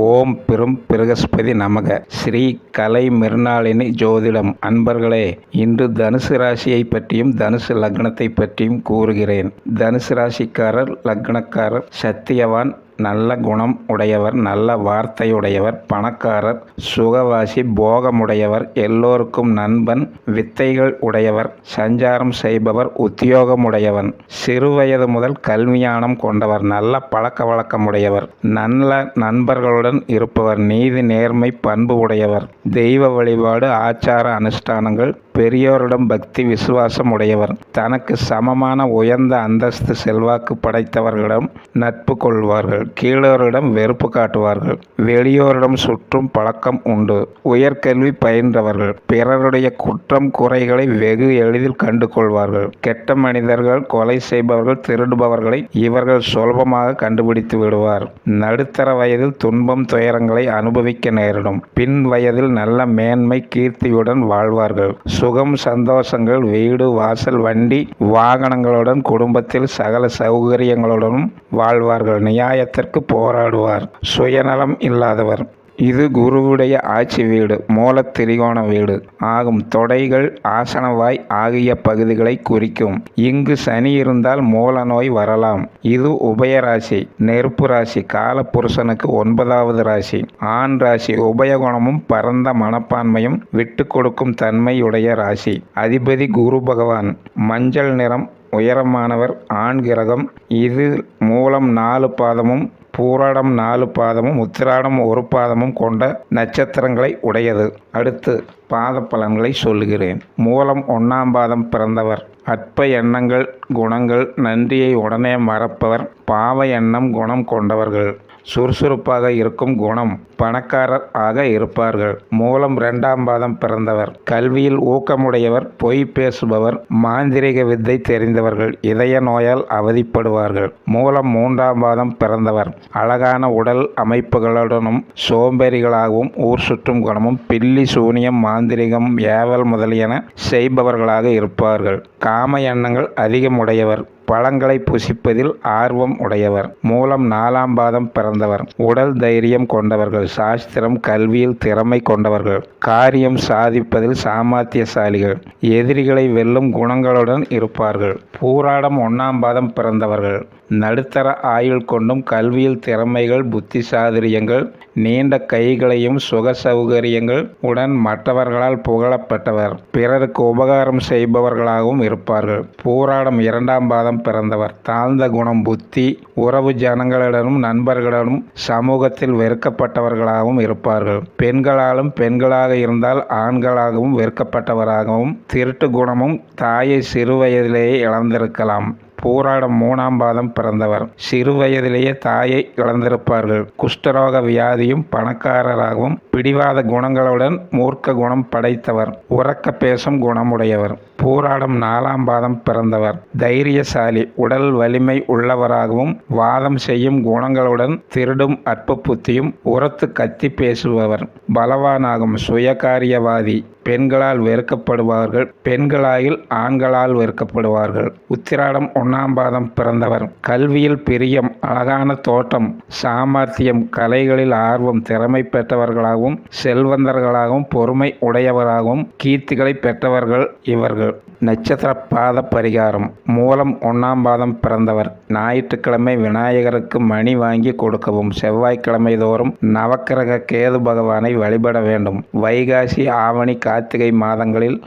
ஓம் பெரும் பிரகஸ்பதி நமக. ஸ்ரீ கலை மிருணாளினி ஜோதிடம் அன்பர்களே, இன்று தனுசு ராசியை பற்றியும் தனுசு லக்னத்தை பற்றியும் கூறுகிறேன். தனுசு ராசிக்காரர் லக்னக்காரர் சத்தியவான், நல்ல குணம் உடையவர், நல்ல வார்த்தையுடையவர், பணக்காரர், சுகவாசி, போகமுடையவர், எல்லோருக்கும் நண்பன், வித்தைகள் உடையவர், சஞ்சாரம் செய்பவர், உத்தியோகமுடையவன், சிறுவயது முதல் கல்வியானம் கொண்டவர், நல்ல பழக்க வழக்கமுடையவர், நல்ல நண்பர்களுடன் இருப்பவர், நீதி நேர்மை பண்பு உடையவர், தெய்வ வழிபாடு ஆச்சார அனுஷ்டானங்கள், பெரியோரிடம் பக்தி விசுவாசம் உடையவர், தனக்கு சமமான உயர்ந்த அந்தஸ்து செல்வாக்கு படைத்தவர்களிடம் நட்பு கொள்வார்கள், கீழோரிடம் வெறுப்பு காட்டுவார்கள், வெளியோரிடம் சுற்றும் பழக்கம் உண்டு, உயர்கல்வி பயின்றவர்கள், பிறருடைய குற்றம் குறைகளை வெகு எளிதில் கண்டு கொள்வார்கள், கெட்ட மனிதர்கள், கொலை செய்பவர்கள், திருடுபவர்களை இவர்கள் சுலபமாக கண்டுபிடித்து விடுவார். நடுத்தர வயதில் துன்பம் துயரங்களை அனுபவிக்க நேரிடும். பின் வயதில் நல்ல மேன்மை கீர்த்தியுடன் வாழ்வார்கள். சுகம் சந்தோஷங்கள், வீடு வாசல் வண்டி வாகனங்களுடன் குடும்பத்தில் சகல சௌகரியங்களுடனும் வாழ்வார்கள். நியாயத்திற்கு போராடுவார். சுயநலம் இல்லாதவர். இது குருவுடைய ஆட்சி வீடு, மூல திரிகோண வீடு ஆகும். தொடைகள், ஆசனவாய் ஆகிய பகுதிகளை குறிக்கும். இங்கு சனி இருந்தால் மூல நோய் வரலாம். இது உபயராசி, நெருப்பு ராசி, கால புருஷனுக்கு 9வது ராசி, ஆண் ராசி. உபயகுணமும் பரந்த மனப்பான்மையும் விட்டு கொடுக்கும் தன்மையுடைய ராசி. அதிபதி குரு பகவான். மஞ்சள் நிறம், உயரமானவர், ஆண் கிரகம். இது மூலம் 4 பாதமும், பூராடம் 4 பாதமும், உத்திராடம் 1 பாதமும் கொண்ட நட்சத்திரங்களை உடையது. அடுத்து பாத பலன்களை சொல்லுகிறேன். மூலம் 1ஆம் பாதம் பிறந்தவர். அற்ப எண்ணங்கள், குணங்கள், நன்றியை உடனே மறப்பவர், பாவ எண்ணம் குணம் கொண்டவர்கள், சுறுசுறுப்பாக இருக்கும் குணம், பணக்காரர் ஆக இருப்பார்கள். மூலம் 2ஆம் பாதம் பிறந்தவர். கல்வியில் ஊக்கமுடையவர், பொய் பேசுபவர், மாந்திரிக வித்தை தெரிந்தவர்கள், இதய நோயால் அவதிப்படுவார்கள். மூலம் 3ஆம் பாதம் பிறந்தவர். அழகான உடல் அமைப்புகளுடனும் சோம்பேறிகளாகவும் ஊர் சுற்றும் குணமும், பில்லி சூனியம் மாந்திரிகம் ஏவல் முதலியன செய்பவர்களாக இருப்பார்கள். காம எண்ணங்கள் அதிகமுடையவர். பழங்களை புசிப்பதில் ஆர்வம் உடையவர். மூலம் 4ஆம் பாதம் பிறந்தவர். உடல் தைரியம் கொண்டவர்கள், சாஸ்திரம் கல்வியில் திறமை கொண்டவர்கள், காரியம் சாதிப்பதில் சாமர்த்தியசாலிகள், எதிரிகளை வெல்லும் குணங்களுடன் இருப்பார்கள். பூராடம் 1ஆம் பாதம் பிறந்தவர்கள். நடுத்தர ஆயுள் கொண்டும் கல்வியில் திறமைகள், புத்தி சாதுரியங்கள், நீண்ட கைகளையும் சுக சௌகரியங்கள் உடன் மற்றவர்களால் புகழப்பட்டவர், பிறருக்கு உபகாரம் செய்பவர்களாகவும் இருப்பார்கள். பூராடம் 2ஆம் பாதம் பிறந்தவர். தாழ்ந்த குணம், புத்தி, உறவு ஜனங்களிடமும் நண்பர்களிடமும் சமூகத்தில் வெறுக்கப்பட்டவர்களாகவும் இருப்பார்கள். பெண்களாலும், பெண்களாக இருந்தால் ஆண்களாகவும் வெறுக்கப்பட்டவராகவும், திருட்டு குணமும், தாயை சிறு வயதிலேயே இழந்திருக்கலாம். பூராடம் 3ஆம் பாதம் பிறந்தவர். சிறு வயதிலேயே தாயை இழந்திருப்பார்கள். குஷ்டரோக வியாதியும், பணக்காரராகவும், பிடிவாத குணங்களுடன் மூர்க்க குணம் படைத்தவர், உறக்க பேசும் குணமுடையவர். பூராடம் 4ஆம் பாதம் பிறந்தவர். தைரியசாலி, உடல் வலிமை உள்ளவராகவும், வாதம் செய்யும் குணங்களுடன், திருடும் அற்ப புத்தியும், உரத்து கத்தி பேசுபவர், பலவானாகும், சுயகாரியவாதி, பெண்களால் வெறுக்கப்படுவார்கள், பெண்களாயில் ஆண்களால் வெறுக்கப்படுவார்கள். உத்திராடம் 1ஆம் பாதம் பிறந்தவர். கல்வியில் பிரியம், அழகான தோற்றம், சாமர்த்தியம், கலைகளில் ஆர்வம், திறமை பெற்றவர்களாகவும், செல்வந்தர்களாகவும், பொறுமை உடையவராகவும், கீர்த்திகளை பெற்றவர்கள் இவர்கள். நட்சத்திர பாத பரிகாரம். மூலம் 1ஆம் பாதம் பிறந்தவர். ஞாயிற்றுக்கிழமை விநாயகருக்கு மணி வாங்கி கொடுக்கவும். செவ்வாய்க்கிழமை தோறும் நவக்கிரக கேது பகவானை வழிபட வேண்டும். வைகாசி, ஆவணி, கார்த்திகை மாதங்களில்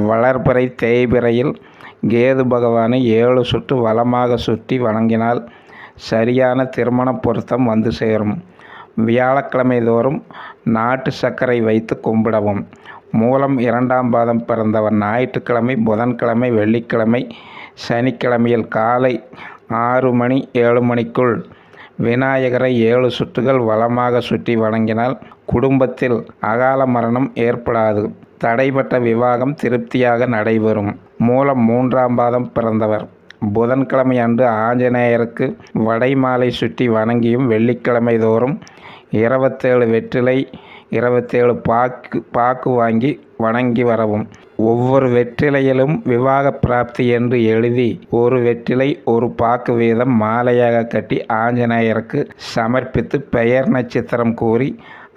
வளர்பிறை தேய்பிறையில் கேது பகவானை 7 சுற்று வலமாக சுற்றி வணங்கினால் சரியான திருமண பொருத்தம் வந்து சேரும். வியாழக்கிழமை தோறும் நாட்டு சர்க்கரை வைத்து கும்பிடவும். மூலம் 2ஆம் பாதம் பிறந்தவர். ஞாயிற்றுக்கிழமை, புதன்கிழமை, வெள்ளிக்கிழமை, சனிக்கிழமையில் காலை 6 மணி 7 மணிக்குள் விநாயகரை 7 சுற்றுகள் வலமாக சுற்றி வணங்கினால் குடும்பத்தில் அகால மரணம் ஏற்படாது. தடைபட்ட விவாகம் திருப்தியாக நடைபெறும். மூலம் 3ஆம் பாதம் பிறந்தவர். புதன்கிழமை அன்று ஆஞ்சநேயருக்கு வடை மாலை சுற்றி வணங்கியும், வெள்ளிக்கிழமை தோறும் 27 வெற்றிலை, 27 பாக்கு வாங்கி வணங்கி வரவும். ஒவ்வொரு வெற்றிலையிலும் விவாக பிராப்தி என்று எழுதி ஒரு வெற்றிலை ஒரு பாக்கு வீதம் மாலையாக கட்டி ஆஞ்சநேயருக்கு சமர்ப்பித்து பெயர் நட்சத்திரம் கூறி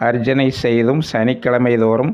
அர்ச்சனை செய்தும் சனிக்கிழமை தோறும்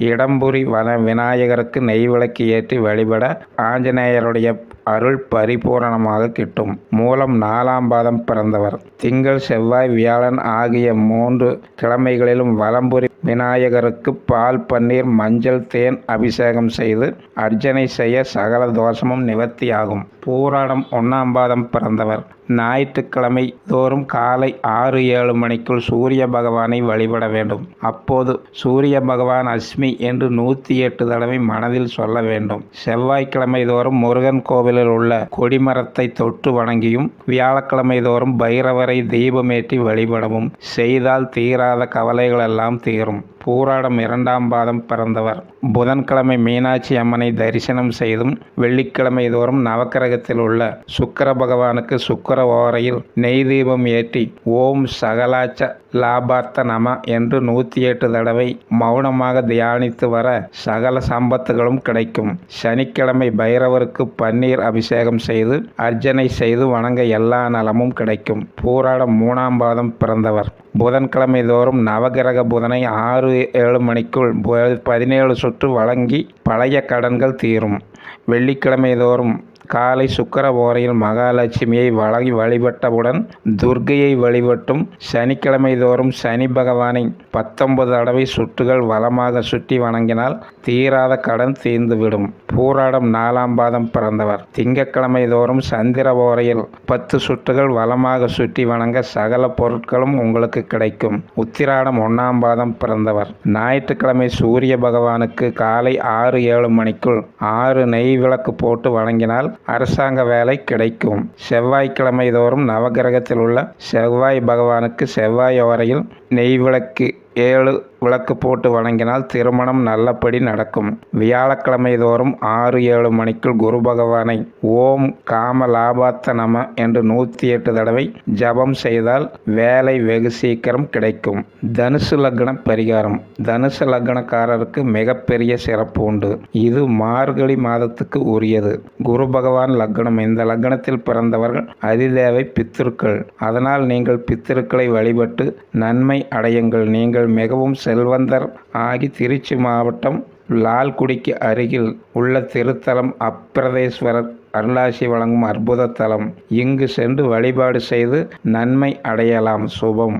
இடம்புரி விநாயகருக்கு நெய் விளக்கு ஏற்றி வழிபட ஆஞ்சநேயருடைய அருள் பரிபூரணமாக கிட்டும். மூலம் 4ஆம் பாதம் பிறந்தவர். திங்கள், செவ்வாய், வியாழன் ஆகிய 3 கிழமைகளிலும் வலம்புரி விநாயகருக்கு பால், பன்னீர், மஞ்சள், தேன் அபிஷேகம் செய்து அர்ச்சனை செய்ய சகல தோஷமும் நிவர்த்தியாகும். பூராடம் 1ஆம் பாதம் பிறந்தவர். ஞாயிற்றுக்கிழமை தோறும் காலை 6-7 மணிக்குள் சூரிய பகவானை வழிபட வேண்டும். அப்போது சூரிய பகவான் அஸ்மி என்று 108 தடவை மனதில் சொல்ல வேண்டும். செவ்வாய்க்கிழமை தோறும் முருகன் கோவிலில் உள்ள கொடிமரத்தை தொட்டு வணங்கியும் வியாழக்கிழமை தோறும் பைரவரை தீபமேற்றி வழிபடவும் செய்தால் தீராத கவலைகளெல்லாம் தீரும். பூராடம் 2ஆம் பாதம் பிறந்தவர். புதன்கிழமை மீனாட்சி அம்மனை தரிசனம் செய்தும் வெள்ளிக்கிழமை தோறும் நவக்கிரகத்தில் உள்ள சுக்கிர பகவானுக்கு சுக்கிர ஓரையில் நெய் தீபம் ஏற்றி ஓம் சகலாச்ச லாபார்த்த நம என்று 108 தடவை மௌனமாக தியானித்து வர சகல சம்பத்துகளும் கிடைக்கும். சனிக்கிழமை பைரவருக்கு பன்னீர் அபிஷேகம் செய்து அர்ச்சனை செய்து வணங்க எல்லா நலமும் கிடைக்கும். பூராடம் 3ஆம் பாதம் பிறந்தவர். புதன்கிழமை தோறும் நவகிரக புதனை 6-7 மணிக்குள் 17 சுற்று வழங்கி பழைய கடன்கள் தீரும். வெள்ளிக்கிழமை தோறும் காலை சுக்கிர ஓரையில் மகாலட்சுமியை வழிபட்டவுடன் துர்க்கையை வழிபட்டும் சனிக்கிழமை தோறும் சனி பகவானை 19 தடவை சுற்றுகள் வலமாக சுற்றி வணங்கினால் தீராத கடன் தீர்ந்துவிடும். பூராடம் 4ஆம் பாதம் பிறந்தவர். திங்கட்கிழமை தோறும் சந்திர ஓரையில் 10 சுற்றுகள் வலமாக சுற்றி வணங்க சகல பொருட்களும் உங்களுக்கு கிடைக்கும். உத்திராடம் 1ஆம் பாதம் பிறந்தவர். ஞாயிற்றுக்கிழமை சூரிய பகவானுக்கு காலை 6-7 மணிக்குள் 6 நெய் விளக்கு போட்டு வணங்கினால் அரசாங்க வேலை கிடைக்கும். செவ்வாய்க்கிழமை தோறும் நவகிரகத்தில் உள்ள செவ்வாய் பகவானுக்கு செவ்வாய் ஓரையில் நெய் விளக்கு 7 விளக்கு போட்டு வணங்கினால் திருமணம் நல்லபடி நடக்கும். வியாழக்கிழமை தோறும் 6-7 மணிக்குள் குரு பகவானை ஓம் காம லாபாத்த நம என்று 108 தடவை ஜபம் செய்தால் வேலை வெகு சீக்கிரம் கிடைக்கும். தனுசு லக்ன பரிகாரம். தனுசு லக்னக்காரருக்கு மிகப்பெரிய சிறப்பு உண்டு. இது மார்கழி மாதத்துக்கு உரியது. குரு பகவான் லக்னம். இந்த லக்னத்தில் பிறந்தவர்கள் அதிதேவை பித்திருக்கள். அதனால் நீங்கள் பித்திருக்களை வழிபட்டு நன்மை அடையுங்கள். நீங்கள் மிகவும் செல்வந்தர் ஆகி திருச்சி மாவட்டம் லால்குடிக்கு அருகில் உள்ள திருத்தலம் அப்பிரதேஸ்வரர் அருளாசி வழங்கும் அற்புத தலம். இங்கு சென்று வழிபாடு செய்து நன்மை அடையலாம். சுபம்.